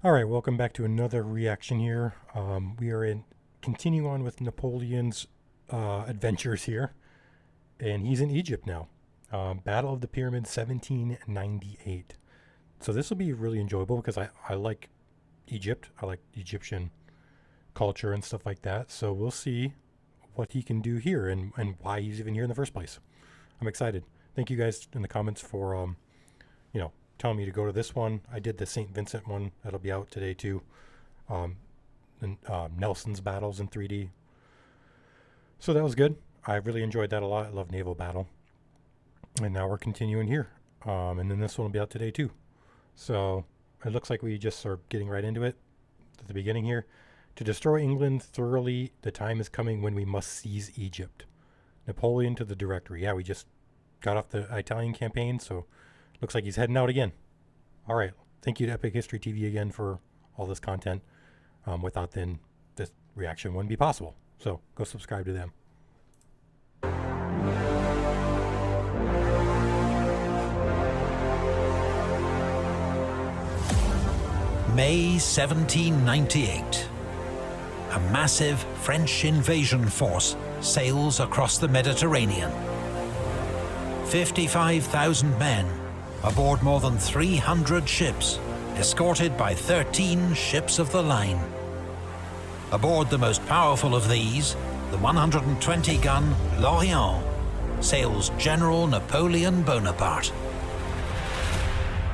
All right, welcome back to another reaction here. We are continuing on with Napoleon's adventures here, and he's in Egypt now. Battle of the Pyramids, 1798. So this will be really enjoyable because I like Egypt. I like Egyptian culture and stuff like that. So we'll see what he can do here and why he's even here in the first place. I'm excited. Thank you guys in the comments for telling me to go to this one. I did the St. Vincent one. That'll be out today too. And Nelson's battles in 3D. So that was good. I really enjoyed that a lot. I love naval battle. And now we're continuing here. And then this one will be out today too. So it looks like we just are getting right into it at the beginning here. To destroy England thoroughly, the time is coming when we must seize Egypt. Napoleon to the Directory. Yeah, we just got off the Italian campaign, so looks like he's heading out again. All right. Thank you to Epic History TV again for all this content. Without them, this reaction wouldn't be possible. So go subscribe to them. May 1798. A massive French invasion force sails across the Mediterranean. 55,000 men aboard more than 300 ships, escorted by 13 ships of the line. Aboard the most powerful of these, the 120-gun L'Orient, sails General Napoleon Bonaparte.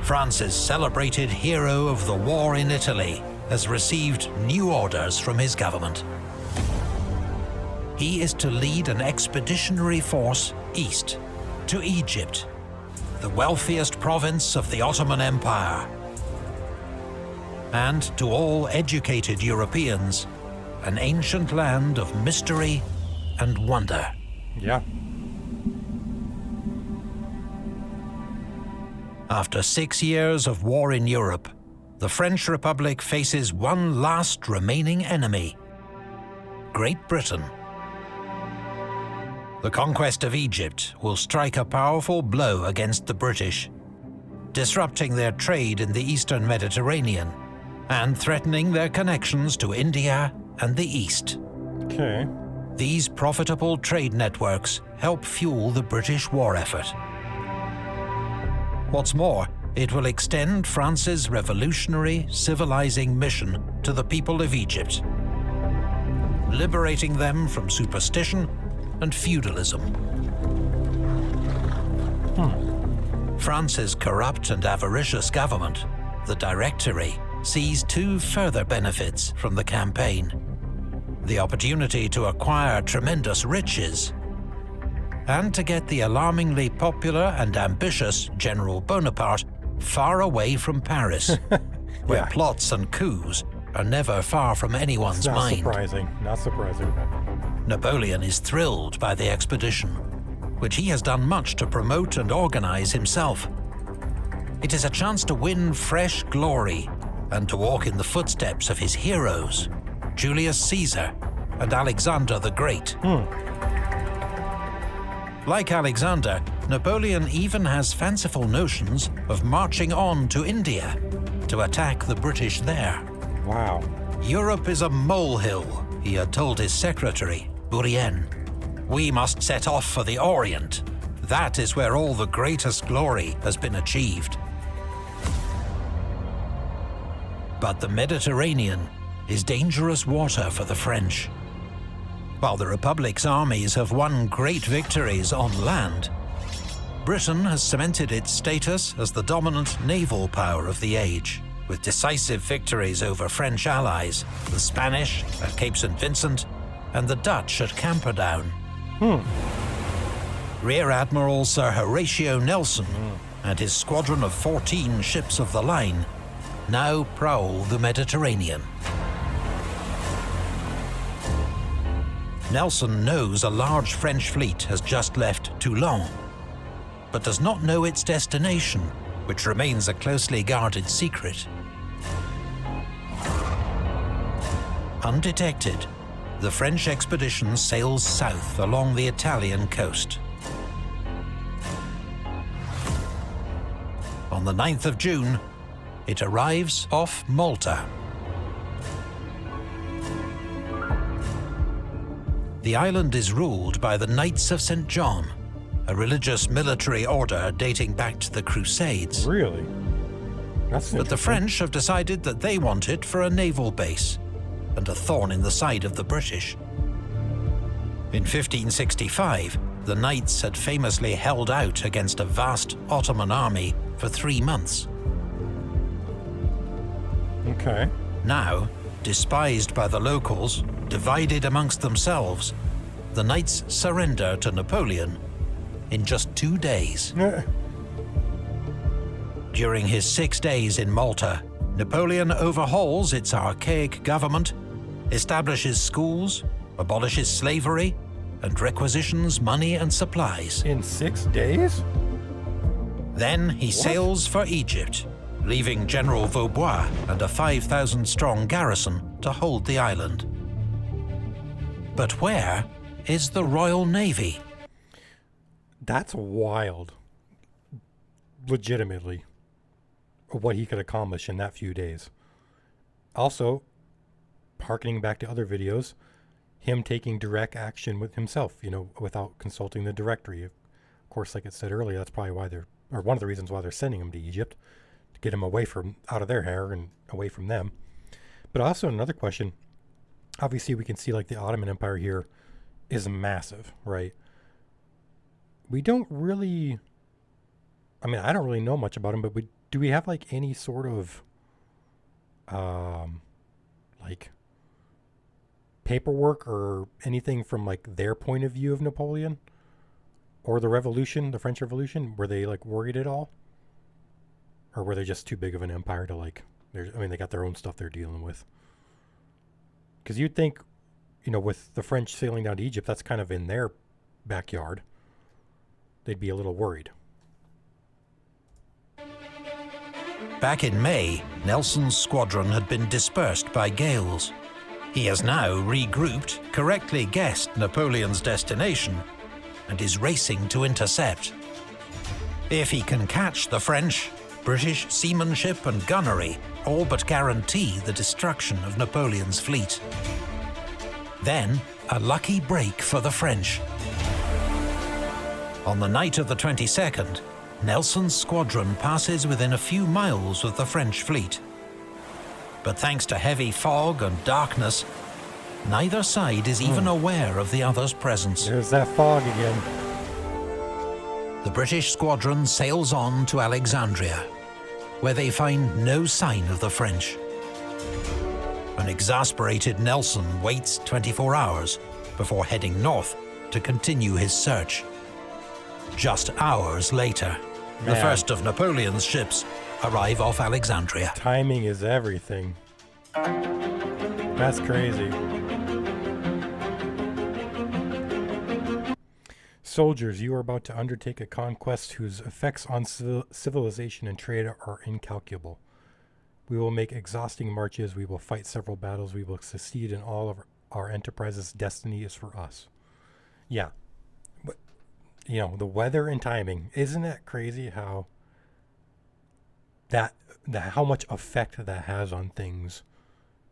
France's celebrated hero of the war in Italy has received new orders from his government. He is to lead an expeditionary force east to Egypt, the wealthiest province of the Ottoman Empire. And to all educated Europeans, an ancient land of mystery and wonder. Yeah. After 6 years of war in Europe, the French Republic faces one last remaining enemy: Great Britain. The conquest of Egypt will strike a powerful blow against the British, disrupting their trade in the eastern Mediterranean and threatening their connections to India and the East. Okay. These profitable trade networks help fuel the British war effort. What's more, it will extend France's revolutionary, civilizing mission to the people of Egypt, liberating them from superstition and feudalism. France's corrupt and avaricious government, the Directory, sees two further benefits from the campaign: the opportunity to acquire tremendous riches, and to get the alarmingly popular and ambitious General Bonaparte far away from Paris, where plots and coups are never far from anyone's mind. Not surprising. Napoleon is thrilled by the expedition, which he has done much to promote and organize himself. It is a chance to win fresh glory and to walk in the footsteps of his heroes, Julius Caesar and Alexander the Great. Like Alexander, Napoleon even has fanciful notions of marching on to India to attack the British there. Wow. Europe is a molehill, he had told his secretary, Bourrienne. We must set off for the Orient. That is where all the greatest glory has been achieved. But the Mediterranean is dangerous water for the French. While the Republic's armies have won great victories on land, Britain has cemented its status as the dominant naval power of the age, with decisive victories over French allies, the Spanish at Cape St. Vincent and the Dutch at Camperdown. Rear Admiral Sir Horatio Nelson and his squadron of 14 ships of the line now prowl the Mediterranean. Nelson knows a large French fleet has just left Toulon, but does not know its destination, which remains a closely guarded secret. Undetected, the French expedition sails south along the Italian coast. On the 9th of June, It arrives off Malta. The island is ruled by the Knights of St. John, a religious military order dating back to the Crusades. Really? That's But the French have decided that they want it for a naval base, and a thorn in the side of the British. In 1565, the Knights had famously held out against a vast Ottoman army for 3 months. Okay. Now, despised by the locals, divided amongst themselves, the Knights surrender to Napoleon in just 2 days. During his 6 days in Malta, Napoleon overhauls its archaic government, establishes schools, abolishes slavery, and requisitions money and supplies. In 6 days? Then he sails for Egypt, leaving General Vaubois and a 5,000-strong garrison to hold the island. But where is the Royal Navy? That's wild. Legitimately. What he could accomplish in that few days. Also, harkening back to other videos, him taking direct action with himself, without consulting the directory. Of course, like I said earlier, that's probably why one of the reasons why they're sending him to Egypt, to get him out of their hair and away from them. But also another question, obviously we can see like the Ottoman Empire here is massive, right? We don't really, I don't really know much about him, but do we have like any sort of like paperwork or anything from like their point of view of Napoleon or the revolution, the French Revolution? Were they like worried at all, or were they just too big of an empire to like? They got their own stuff they're dealing with. Because you'd think, with the French sailing down to Egypt, that's kind of in their backyard. They'd be a little worried. Back in May, Nelson's squadron had been dispersed by gales. He has now regrouped, correctly guessed Napoleon's destination, and is racing to intercept. If he can catch the French, British seamanship and gunnery all but guarantee the destruction of Napoleon's fleet. Then, a lucky break for the French. On the night of the 22nd, Nelson's squadron passes within a few miles of the French fleet. But thanks to heavy fog and darkness, neither side is even aware of the other's presence. There's that fog again. The British squadron sails on to Alexandria, where they find no sign of the French. An exasperated Nelson waits 24 hours before heading north to continue his search. Just hours later, the first of Napoleon's ships arrive off Alexandria. Timing is everything. That's crazy. Soldiers, you are about to undertake a conquest whose effects on civilization and trade are incalculable. We will make exhausting marches, we will fight several battles, we will succeed in all of our enterprises. Destiny is for us. Yeah. But, the weather and timing, isn't that crazy how how much effect that has on things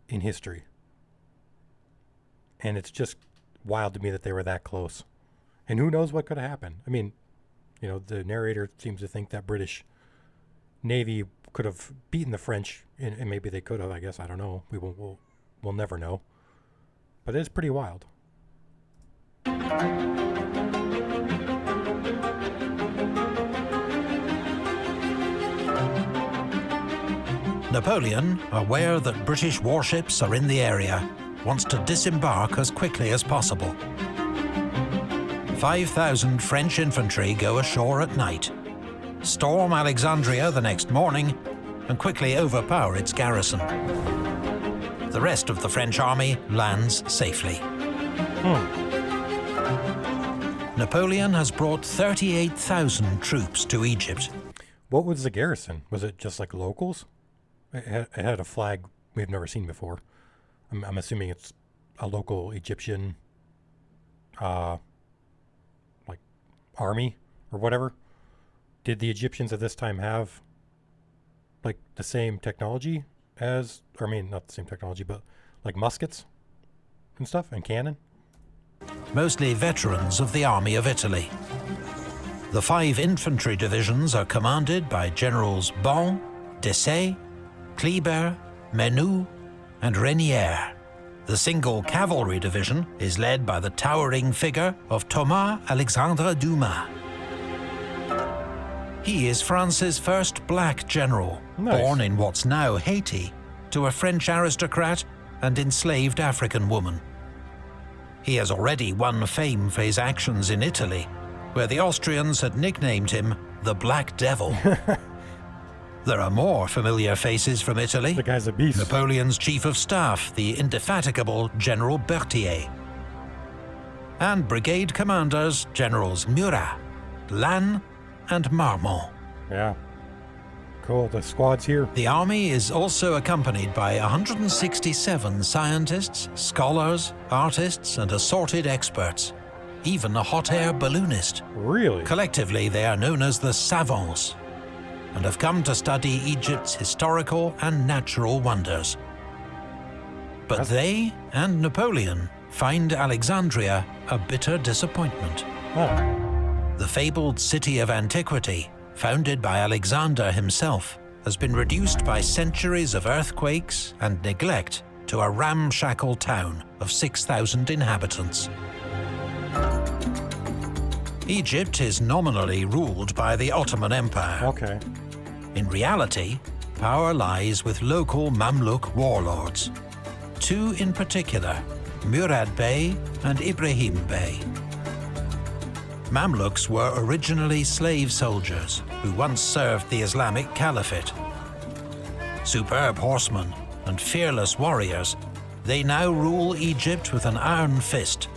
in history? And it's just wild to me that they were that close. And who knows what could have happened? The narrator seems to think that British Navy could have beaten the French, and maybe they could have, I guess. I don't know. We'll never know. But it's pretty wild. Napoleon, aware that British warships are in the area, wants to disembark as quickly as possible. 5,000 French infantry go ashore at night, storm Alexandria the next morning, and quickly overpower its garrison. The rest of the French army lands safely. Napoleon has brought 38,000 troops to Egypt. What was the garrison? Was it just like locals? It had a flag we've never seen before. I'm assuming it's a local Egyptian army or whatever. Did the Egyptians at this time have like the same technology as, or I mean, not the same technology, but like muskets and stuff and cannon? Mostly veterans of the Army of Italy. The 5 infantry divisions are commanded by Generals Bon, Desaix, Kleber, Menou, and Renier. The single cavalry division is led by the towering figure of Thomas Alexandre Dumas. He is France's first black general, Nice. born in what's now Haiti, to a French aristocrat and enslaved African woman. He has already won fame for his actions in Italy, where the Austrians had nicknamed him the Black Devil. There are more familiar faces from Italy. The guy's a beast. Napoleon's chief of staff, the indefatigable General Berthier. And brigade commanders, Generals Murat, Lannes, and Marmont. Yeah. Cool. The squad's here. The army is also accompanied by 167 scientists, scholars, artists, and assorted experts. Even a hot air balloonist. Really? Collectively, they are known as the savants, and have come to study Egypt's historical and natural wonders. But they and Napoleon find Alexandria a bitter disappointment. Oh. The fabled city of antiquity, founded by Alexander himself, has been reduced by centuries of earthquakes and neglect to a ramshackle town of 6,000 inhabitants. Egypt is nominally ruled by the Ottoman Empire. Okay. In reality, power lies with local Mamluk warlords. 2 in particular, Murad Bey and Ibrahim Bey. Mamluks were originally slave soldiers who once served the Islamic Caliphate. Superb horsemen and fearless warriors, they now rule Egypt with an iron fist,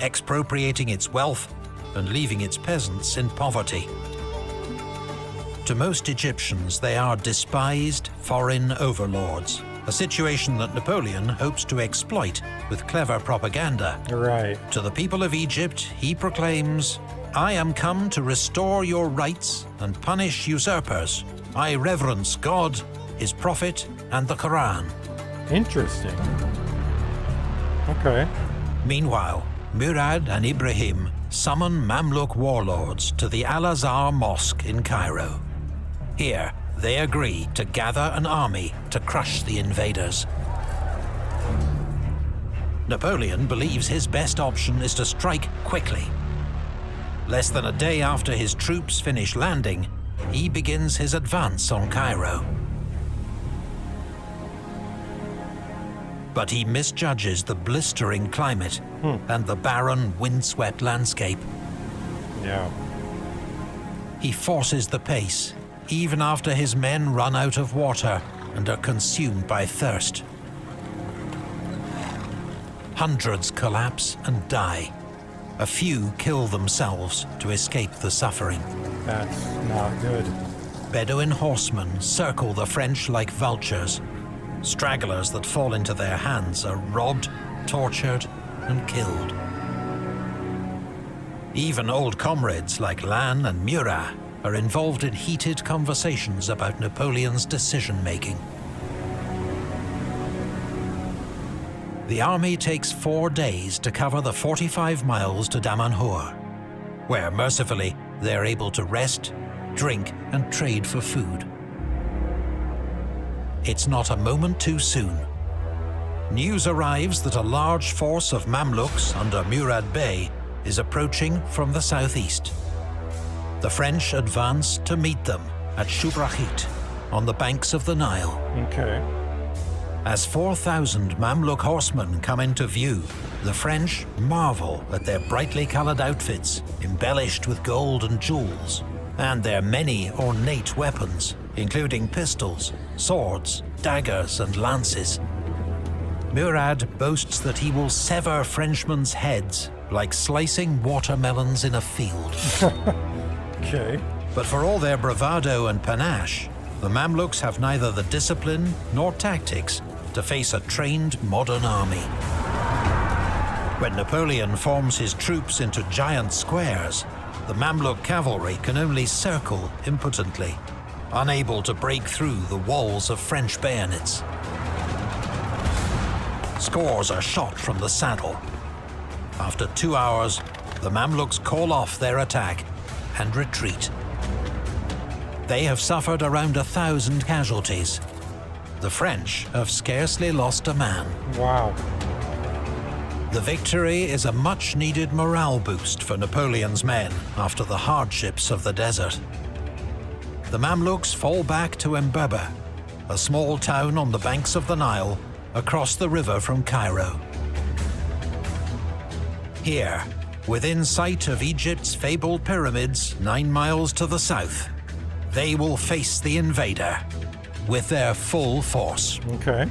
expropriating its wealth and leaving its peasants in poverty. To most Egyptians, they are despised foreign overlords, a situation that Napoleon hopes to exploit with clever propaganda. Right. To the people of Egypt, he proclaims, "I am come to restore your rights and punish usurpers. I reverence God, his prophet, and the Quran." Interesting. Okay. Meanwhile, Murad and Ibrahim summon Mamluk warlords to the Al-Azhar Mosque in Cairo. Here, they agree to gather an army to crush the invaders. Napoleon believes his best option is to strike quickly. Less than a day after his troops finish landing, he begins his advance on Cairo. But he misjudges the blistering climate and the barren, windswept landscape. Yeah. He forces the pace, even after his men run out of water and are consumed by thirst. Hundreds collapse and die. A few kill themselves to escape the suffering. That's not good. Bedouin horsemen circle the French like vultures. Stragglers that fall into their hands are robbed, tortured, and killed. Even old comrades like Lannes and Murat are involved in heated conversations about Napoleon's decision-making. The army takes 4 days to cover the 45 miles to Damanhur, where mercifully they're able to rest, drink, and trade for food. It's not a moment too soon. News arrives that a large force of Mamluks under Murad Bey is approaching from the southeast. The French advance to meet them at Shubrahit, on the banks of the Nile. Okay. As 4,000 Mamluk horsemen come into view, the French marvel at their brightly colored outfits, embellished with gold and jewels, and their many ornate weapons, including pistols, swords, daggers, and lances. Murad boasts that he will sever Frenchmen's heads like slicing watermelons in a field. Okay. But for all their bravado and panache, the Mamluks have neither the discipline nor tactics to face a trained modern army. When Napoleon forms his troops into giant squares, the Mamluk cavalry can only circle impotently. unable to break through the walls of French bayonets. Scores are shot from the saddle. After 2 hours, the Mamluks call off their attack and retreat. They have suffered around 1,000 casualties. The French have scarcely lost a man. Wow. The victory is a much-needed morale boost for Napoleon's men after the hardships of the desert. The Mamluks fall back to Mbaba, a small town on the banks of the Nile, across the river from Cairo. Here, within sight of Egypt's fabled pyramids 9 miles to the south, they will face the invader with their full force. Okay.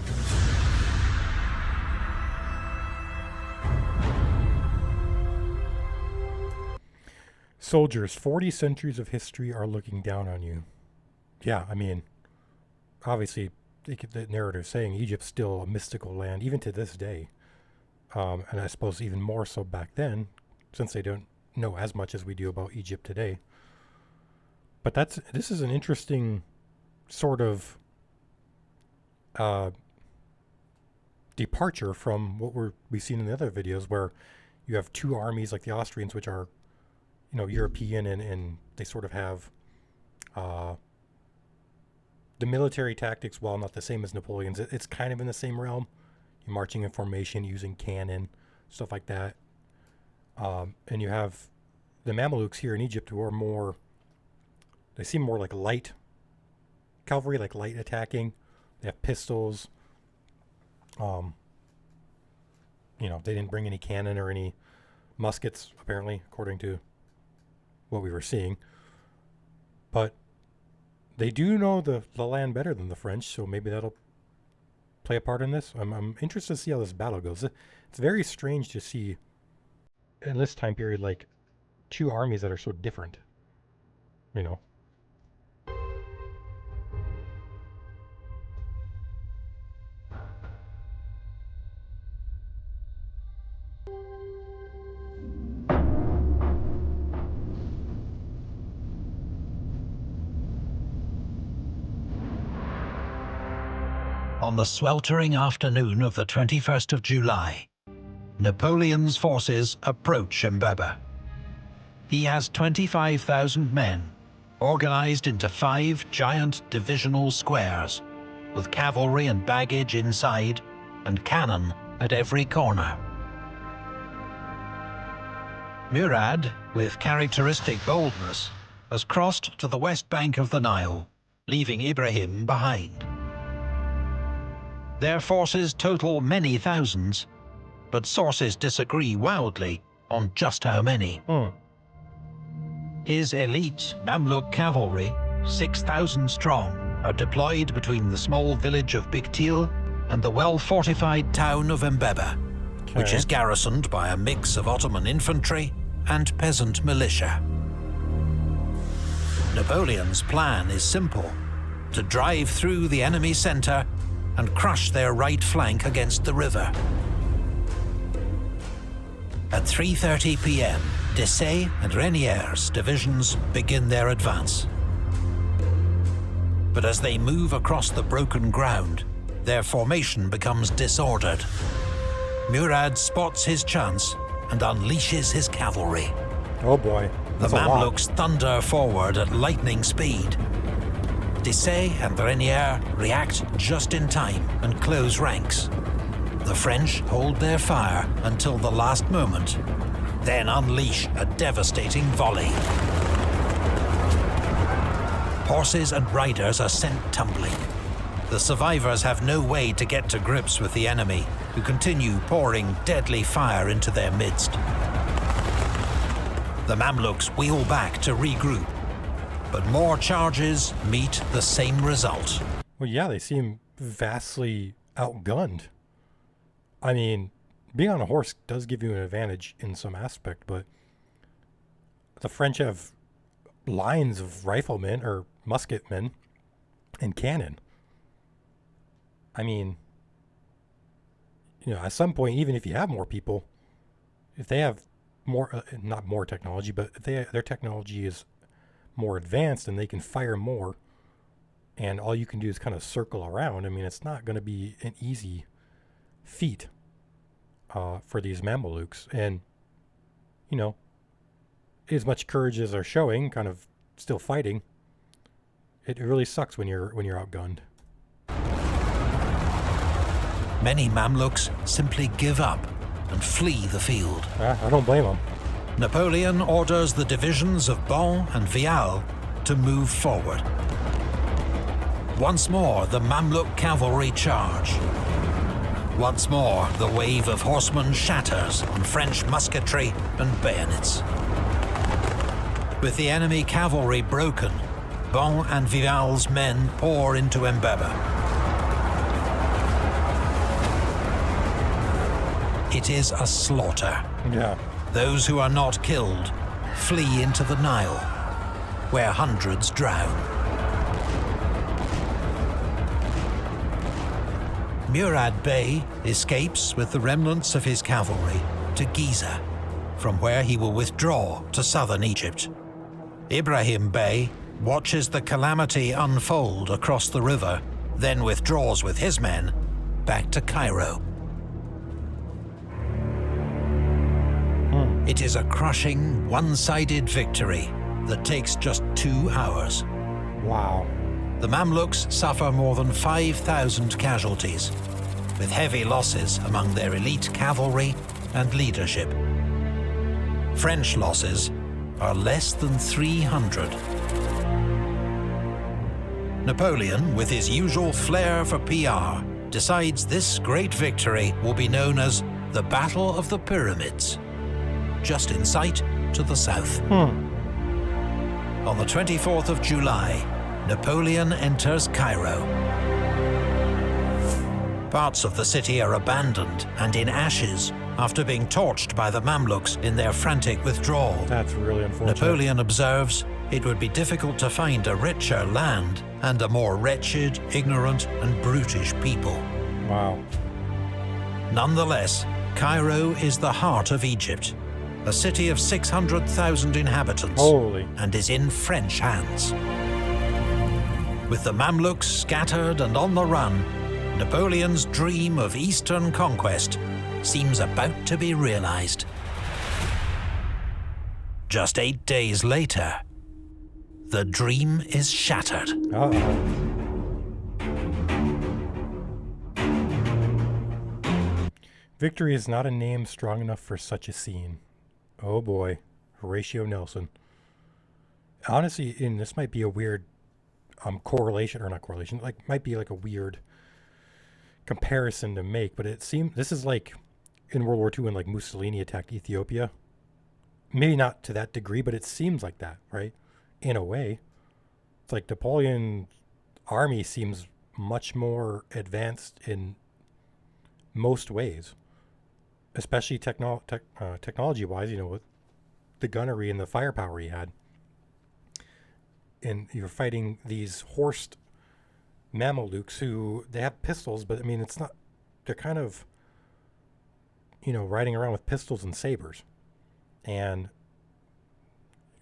Soldiers, 40 centuries of history are looking down on you. Yeah, I mean, obviously, the narrative is saying Egypt's still a mystical land, even to this day. And I suppose even more so back then, since they don't know as much as we do about Egypt today. But this is an interesting sort of departure from what we've seen in the other videos, where you have two armies like the Austrians, which are, you know, European, and they sort of have the military tactics, while not the same as Napoleon's, it's kind of in the same realm. You're marching in formation, using cannon, stuff like that. And you have the Mamelukes here in Egypt, who are more, they seem more like light cavalry, like light attacking. They have pistols. You know, they didn't bring any cannon or any muskets, apparently, according to what we were seeing. But they do know the land better than the French, so maybe that'll play a part in this. I'm interested to see how this battle goes. It's very strange to see in this time period, like, two armies that are so different, you know. On the sweltering afternoon of the 21st of July, Napoleon's forces approach Mbaba. He has 25,000 men, organized into 5 giant divisional squares, with cavalry and baggage inside, and cannon at every corner. Murad, with characteristic boldness, has crossed to the west bank of the Nile, leaving Ibrahim behind. Their forces total many thousands, but sources disagree wildly on just how many. His elite Mamluk cavalry, 6,000 strong, are deployed between the small village of Biktil and the well-fortified town of Mbaba, which is garrisoned by a mix of Ottoman infantry and peasant militia. Napoleon's plan is simple: to drive through the enemy center and crush their right flank against the river. At 3:30 p.m., Desaix and Renier's divisions begin their advance. But as they move across the broken ground, their formation becomes disordered. Murad spots his chance and unleashes his cavalry. Oh boy. The Mamluks thunder forward at lightning speed. Desaix and Renier react just in time and close ranks. The French hold their fire until the last moment, then unleash a devastating volley. Horses and riders are sent tumbling. The survivors have no way to get to grips with the enemy, who continue pouring deadly fire into their midst. The Mamluks wheel back to regroup, but more charges meet the same result. Well, yeah, they seem vastly outgunned. I mean, being on a horse does give you an advantage in some aspect, but the French have lines of riflemen or musketmen and cannon. I mean, you know, at some point, even if you have more people, if they have more, not more technology, but if their technology is more advanced and they can fire more, and all you can do is kind of circle around. I mean, it's not going to be an easy feat for these Mamelukes. And, you know, as much courage as they're showing, kind of still fighting, it really sucks when you're outgunned. Many Mamluks simply give up and flee the field. I don't blame them. Napoleon orders the divisions of Bon and Vial to move forward. Once more, the Mamluk cavalry charge. Once more, the wave of horsemen shatters on French musketry and bayonets. With the enemy cavalry broken, Bon and Vial's men pour into Mbaba. It is a slaughter. Yeah. Those who are not killed flee into the Nile, where hundreds drown. Murad Bey escapes with the remnants of his cavalry to Giza, from where he will withdraw to southern Egypt. Ibrahim Bey watches the calamity unfold across the river, then withdraws with his men back to Cairo. It is a crushing, one-sided victory that takes just 2 hours. Wow. The Mamluks suffer more than 5,000 casualties, with heavy losses among their elite cavalry and leadership. French losses are less than 300. Napoleon, with his usual flair for PR, decides this great victory will be known as the Battle of the Pyramids, just in sight to the south. On the 24th of July, Napoleon enters Cairo. Parts of the city are abandoned and in ashes after being torched by the Mamluks in their frantic withdrawal. That's really unfortunate. Napoleon observes it would be difficult to find a richer land and a more wretched, ignorant, and brutish people. Wow. Nonetheless, Cairo is the heart of Egypt, a city of 600,000 inhabitants, Holy. and is in French hands. With the Mamluks scattered and on the run, Napoleon's dream of eastern conquest seems about to be realized. Just 8 days later, the dream is shattered. Uh-oh. Victory is not a name strong enough for such a scene. Oh boy, Horatio Nelson. Honestly, and this might be a weird correlation, or not correlation, like might be like a weird comparison to make, but it seems this is like in World War II when like Mussolini attacked Ethiopia. Maybe not to that degree, but it seems like that, right? In a way. It's like Napoleon's army seems much more advanced in most ways, especially technology-wise, you know, with the gunnery and the firepower he had. And you're fighting these horsed Mamelukes who, they have pistols, but I mean, it's not, they're kind of, you know, riding around with pistols and sabers. And,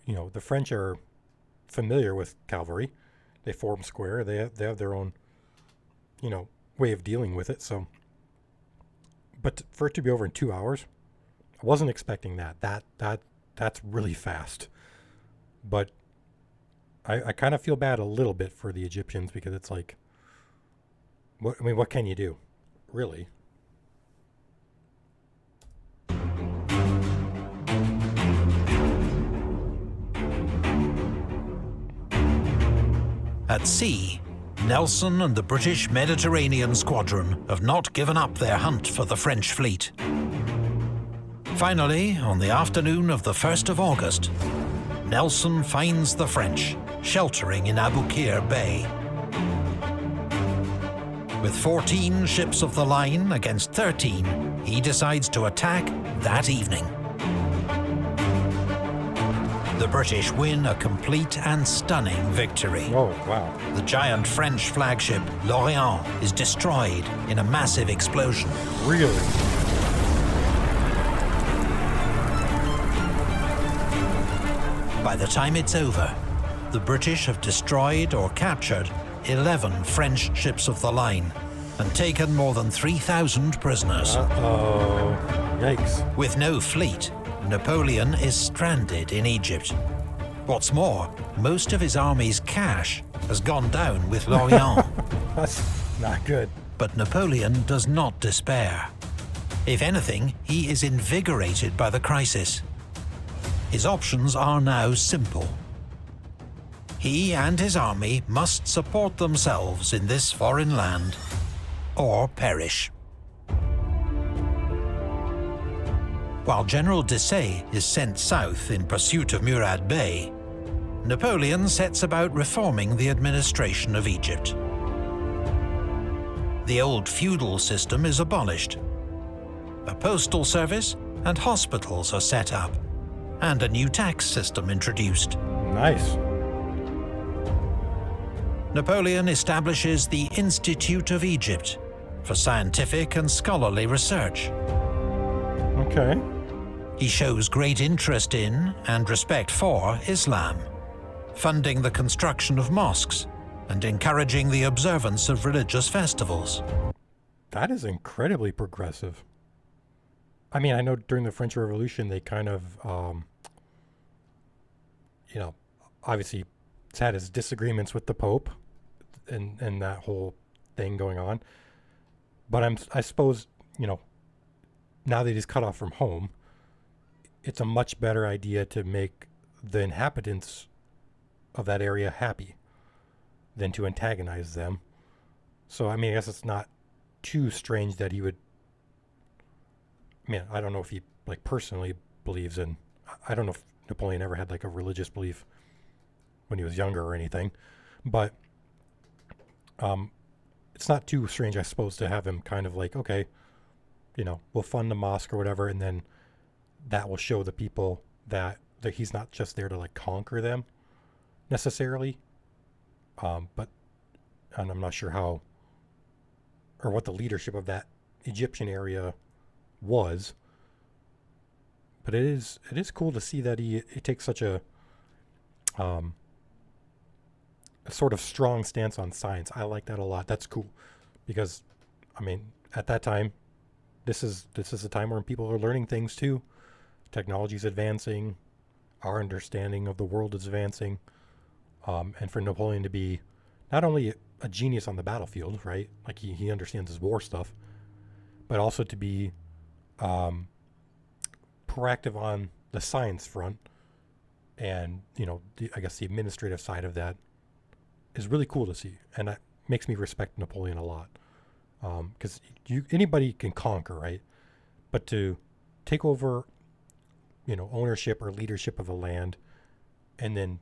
you know, the French are familiar with cavalry. They form square. They have their own, you know, way of dealing with it. So, but for it to be over in 2 hours, I wasn't expecting that. That's really fast. But I kind of feel bad a little bit for the Egyptians, because it's like, what can you do, really? At sea, Nelson and the British Mediterranean Squadron have not given up their hunt for the French fleet. Finally, on the afternoon of the 1st of August, Nelson finds the French sheltering in Aboukir Bay. With 14 ships of the line against 13, he decides to attack that evening. The British win a complete and stunning victory. Oh, wow. The giant French flagship L'Orient is destroyed in a massive explosion. Really? By the time it's over, the British have destroyed or captured 11 French ships of the line and taken more than 3,000 prisoners. Uh-oh. Yikes. With no fleet, Napoleon is stranded in Egypt. What's more, most of his army's cash has gone down with Lorient. That's not good. But Napoleon does not despair. If anything, he is invigorated by the crisis. His options are now simple. He and his army must support themselves in this foreign land, or perish. While General Desaix is sent south in pursuit of Murad Bey, Napoleon sets about reforming the administration of Egypt. The old feudal system is abolished. A postal service and hospitals are set up, and a new tax system introduced. Nice. Napoleon establishes the Institute of Egypt for scientific and scholarly research. Okay. He shows great interest in and respect for Islam, funding the construction of mosques and encouraging the observance of religious festivals. That is incredibly progressive. I mean, I know during the French Revolution, they kind of, obviously it's had its disagreements with the Pope and that whole thing going on. But I suppose, now that he's cut off from home, it's a much better idea to make the inhabitants of that area happy than to antagonize them. So, I mean, I guess it's not too strange that he would, I don't know if he, personally believes in, I don't know if Napoleon ever had, a religious belief when he was younger or anything, but it's not too strange, I suppose, to have him kind of okay, we'll fund the mosque or whatever, and then that will show the people that he's not just there to, conquer them necessarily, and I'm not sure how, or what the leadership of that Egyptian area was, but it is cool to see that he takes such a sort of strong stance on science. I like that a lot. That's cool, because at that time, this is a time when people are learning things too. Technology's advancing, our understanding of the world is advancing, and for Napoleon to be not only a genius on the battlefield, right? He understands his war stuff, but also to be proactive on the science front, and I guess the administrative side of that is really cool to see, and that makes me respect Napoleon a lot, because anybody can conquer, right? But to take over, ownership or leadership of a land, and then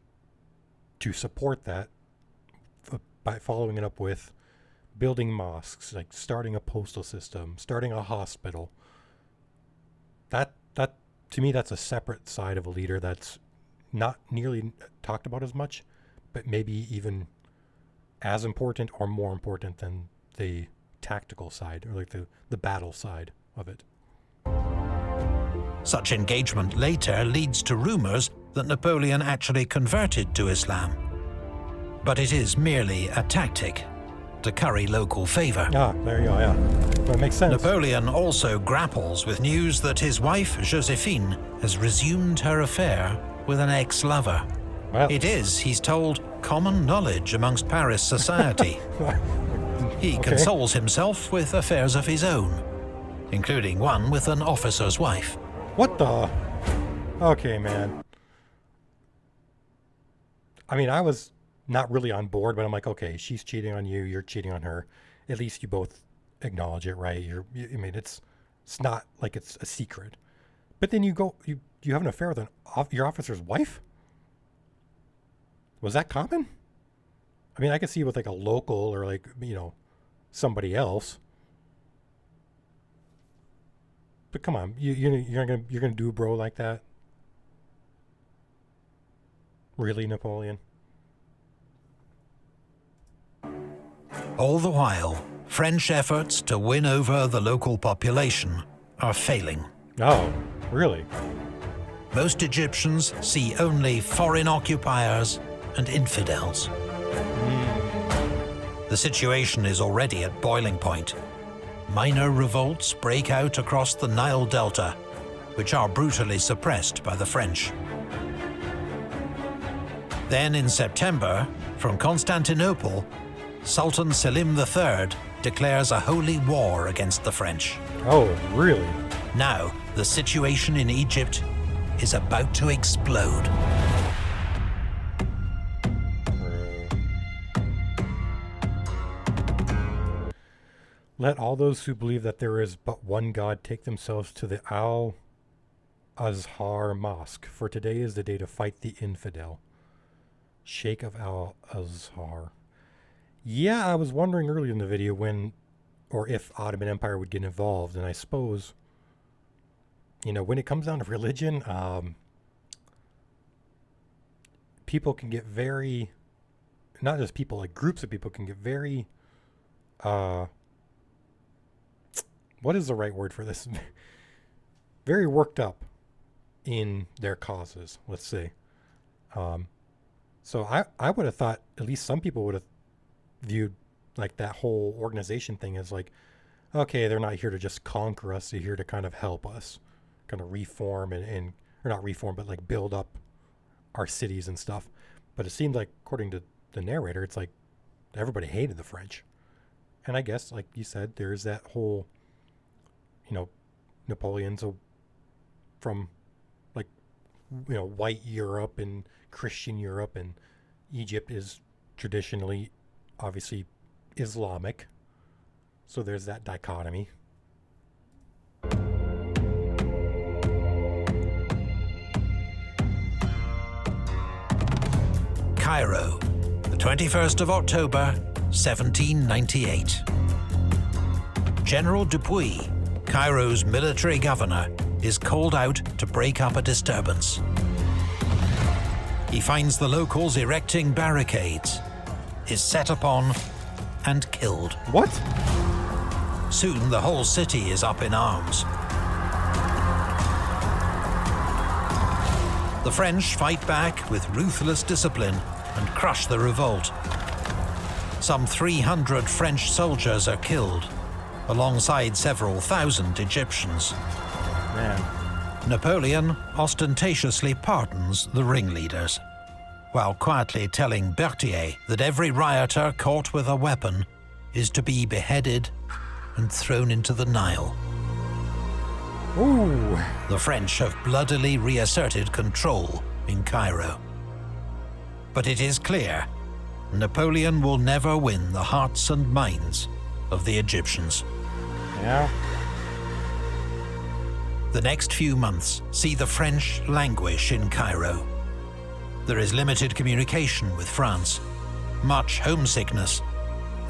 to support that by following it up with building mosques, starting a postal system, starting a hospital. That to me, that's a separate side of a leader that's not nearly talked about as much, but maybe even as important or more important than the tactical side, or the battle side of it. Such engagement later leads to rumors that Napoleon actually converted to Islam. But it is merely a tactic to curry local favor. Ah, there you go, yeah. That makes sense. Napoleon also grapples with news that his wife, Josephine, has resumed her affair with an ex-lover. Well. It is, he's told, common knowledge amongst Paris society. He consoles himself with affairs of his own, including one with an officer's wife. What the? Okay, man. I was not really on board, but I'm okay, she's cheating on you, you're cheating on her. At least you both acknowledge it, right? It's not like it's a secret. But then you have an affair with your officer's wife? Was that common? I could see with a local or somebody else. But come on, you're gonna do a bro like that? Really, Napoleon? All the while, French efforts to win over the local population are failing. Oh, really? Most Egyptians see only foreign occupiers and infidels. The situation is already at boiling point. Minor revolts break out across the Nile Delta, which are brutally suppressed by the French. Then in September, from Constantinople, Sultan Selim III declares a holy war against the French. Oh, really? Now, the situation in Egypt is about to explode. Let all those who believe that there is but one God take themselves to the Al-Azhar Mosque, for today is the day to fight the infidel. Sheikh of Al-Azhar. Yeah, I was wondering earlier in the video when or if Ottoman Empire would get involved, and I suppose, you know, when it comes down to religion, people can get very, not just people, like groups of people can get very, what is the right word for this? Very worked up in their causes, let's say. So I would have thought at least some people would have viewed like that whole organization thing as like, okay, they're not here to just conquer us, they're here to kind of help us, kind of reform and or not reform, but like build up our cities and stuff. But it seemed like, according to the narrator, it's like everybody hated the French. And I guess, like you said, there's that whole, you know, Napoleon's from like, you know, white Europe and Christian Europe, and Egypt is traditionally, obviously, Islamic. So there's that dichotomy. Cairo, the 21st of October, 1798. General Dupuy, Cairo's military governor, is called out to break up a disturbance. He finds the locals erecting barricades, is set upon and killed. What? Soon the whole city is up in arms. The French fight back with ruthless discipline and crush the revolt. Some 300 French soldiers are killed, alongside several thousand Egyptians. Man. Napoleon ostentatiously pardons the ringleaders, while quietly telling Berthier that every rioter caught with a weapon is to be beheaded and thrown into the Nile. Ooh. The French have bloodily reasserted control in Cairo. But it is clear, Napoleon will never win the hearts and minds of the Egyptians. Yeah. The next few months see the French languish in Cairo. There is limited communication with France, much homesickness,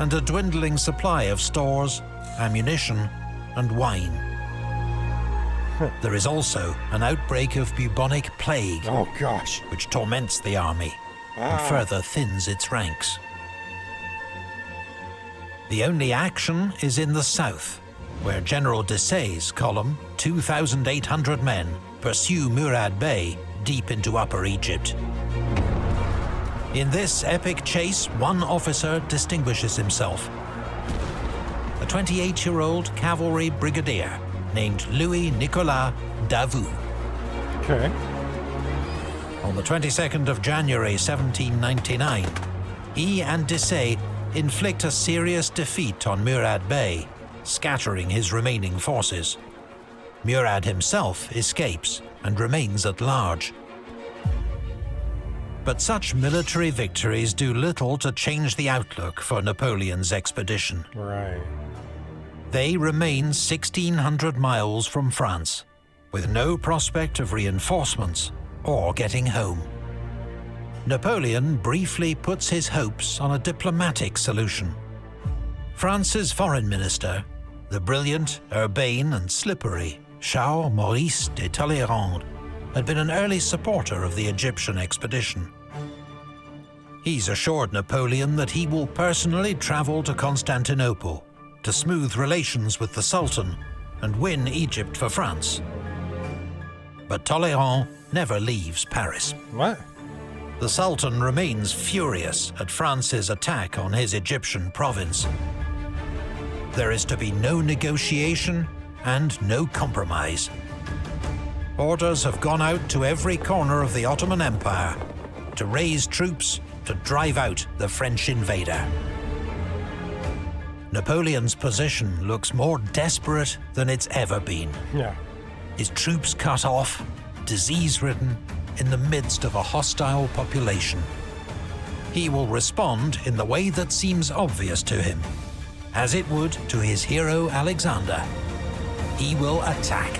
and a dwindling supply of stores, ammunition, and wine. There is also an outbreak of bubonic plague, Oh gosh. which torments the army and further thins its ranks. The only action is in the south, where General Desaix's column, 2,800 men, pursue Murad Bey deep into Upper Egypt. In this epic chase, one officer distinguishes himself. A 28-year-old cavalry brigadier named Louis-Nicolas Davout. Okay. On the 22nd of January 1799, he and Desaix inflict a serious defeat on Murad Bey, scattering his remaining forces. Murad himself escapes and remains at large. But such military victories do little to change the outlook for Napoleon's expedition. Right. They remain 1,600 miles from France, with no prospect of reinforcements or getting home. Napoleon briefly puts his hopes on a diplomatic solution. France's foreign minister, the brilliant, urbane and slippery Charles Maurice de Talleyrand, had been an early supporter of the Egyptian expedition. He's assured Napoleon that he will personally travel to Constantinople to smooth relations with the Sultan and win Egypt for France. But Talleyrand never leaves Paris. What? the Sultan remains furious at France's attack on his Egyptian province. There is to be no negotiation and no compromise. Orders have gone out to every corner of the Ottoman Empire to raise troops to drive out the French invader. Napoleon's position looks more desperate than it's ever been. Yeah. His troops cut off, disease-ridden, in the midst of a hostile population. He will respond in the way that seems obvious to him, as it would to his hero Alexander. He will attack.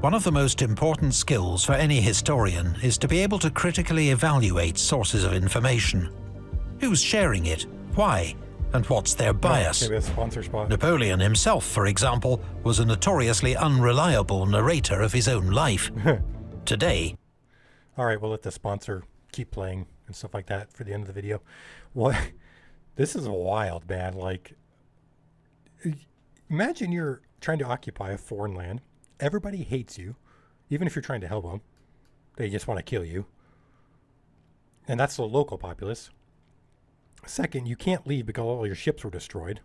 One of the most important skills for any historian is to be able to critically evaluate sources of information. Who's sharing it, why, and what's their bias? Maybe a sponsor spot. Napoleon himself, for example, was a notoriously unreliable narrator of his own life. Today... All right, we'll let the sponsor keep playing and stuff like that for the end of the video. What? This is wild, man. Like, imagine you're trying to occupy a foreign land. Everybody hates you, even if you're trying to help them. They just want to kill you. And that's the local populace. Second, you can't leave because all your ships were destroyed.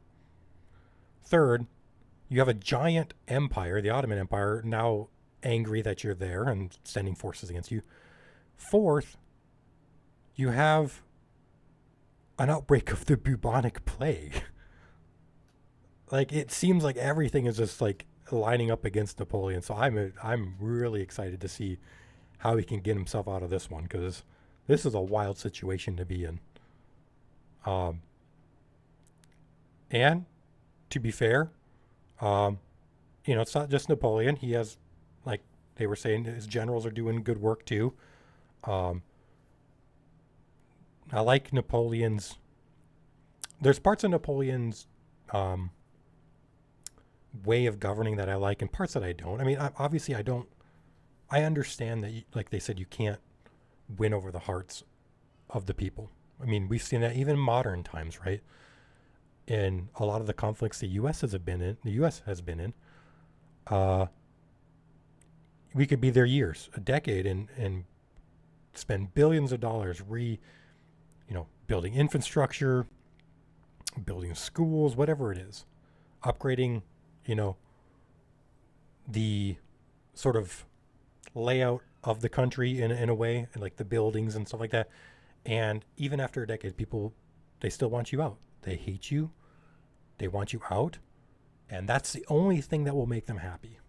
Third, you have a giant empire, the Ottoman Empire, now angry that you're there and sending forces against you. Fourth, you have an outbreak of the bubonic plague. Like, it seems like everything is just like lining up against Napoleon. So I'm really excited to see how he can get himself out of this one, because this is a wild situation to be in. And to be fair, it's not just Napoleon. He has, like they were saying, his generals are doing good work too. I like Napoleon's, there's parts of Napoleon's way of governing that I like and parts that I don't. I mean, obviously I understand that, like they said, you can't win over the hearts of the people. I mean, we've seen that even in modern times, right? In a lot of the conflicts the U.S. has been in, we could be there years, a decade, and spend billions of dollars building infrastructure, building schools, whatever it is, upgrading, the sort of layout of the country in a way, and like the buildings and stuff like that. And even after a decade, people, they still want you out. They hate you. They want you out. And that's the only thing that will make them happy.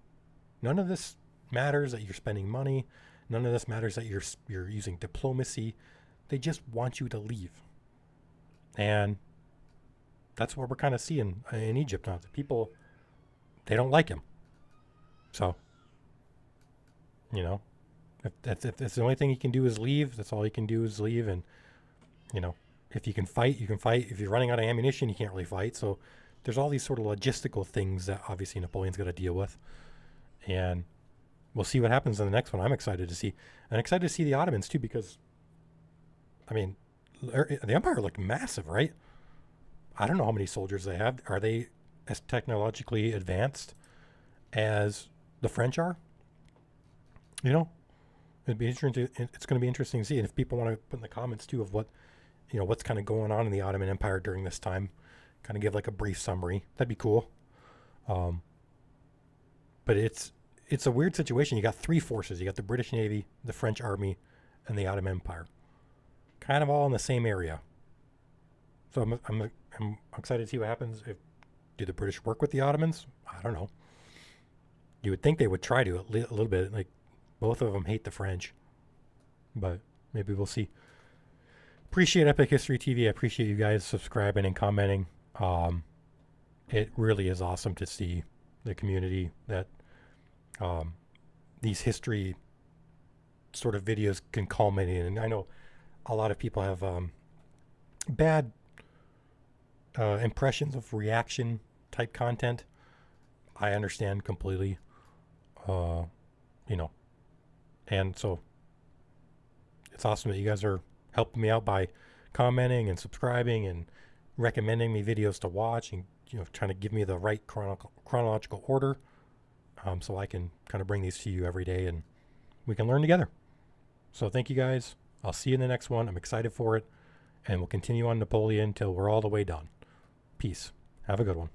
None of this matters that you're spending money. None of this matters that you're using diplomacy. They just want you to leave. And that's what we're kind of seeing in Egypt now. The people, they don't like him. So, if that's the only thing he can do is leave, that's all he can do is leave. And, if you can fight, you can fight. If you're running out of ammunition, you can't really fight. So there's all these sort of logistical things that obviously Napoleon's got to deal with. And we'll see what happens in the next one. I'm excited to see. I'm excited to see the Ottomans too, because, I mean, the empire looked massive, right? I don't know how many soldiers they have. Are they as technologically advanced as the French are? It'd be interesting. It's going to be interesting to see. And if people want to put in the comments too of what, what's kind of going on in the Ottoman Empire during this time, kind of give like a brief summary. That'd be cool. But it's a weird situation. You got three forces. You got the British Navy, the French Army, and the Ottoman Empire, kind of all in the same area. So I'm excited to see what happens. Do the British work with the Ottomans? I don't know. You would think they would try to a little bit. Like, both of them hate the French, but maybe we'll see. Appreciate Epic History TV. I appreciate you guys subscribing and commenting. It really is awesome to see the community that these history sort of videos can culminate in. And I know a lot of people have bad impressions of reaction type content. I understand completely, and so it's awesome that you guys are helping me out by commenting and subscribing and recommending me videos to watch, and trying to give me the right chronological order, so I can kind of bring these to you every day and we can learn together. So thank you guys. I'll see you in the next one. I'm excited for it. And we'll continue on Napoleon till we're all the way done. Peace. Have a good one.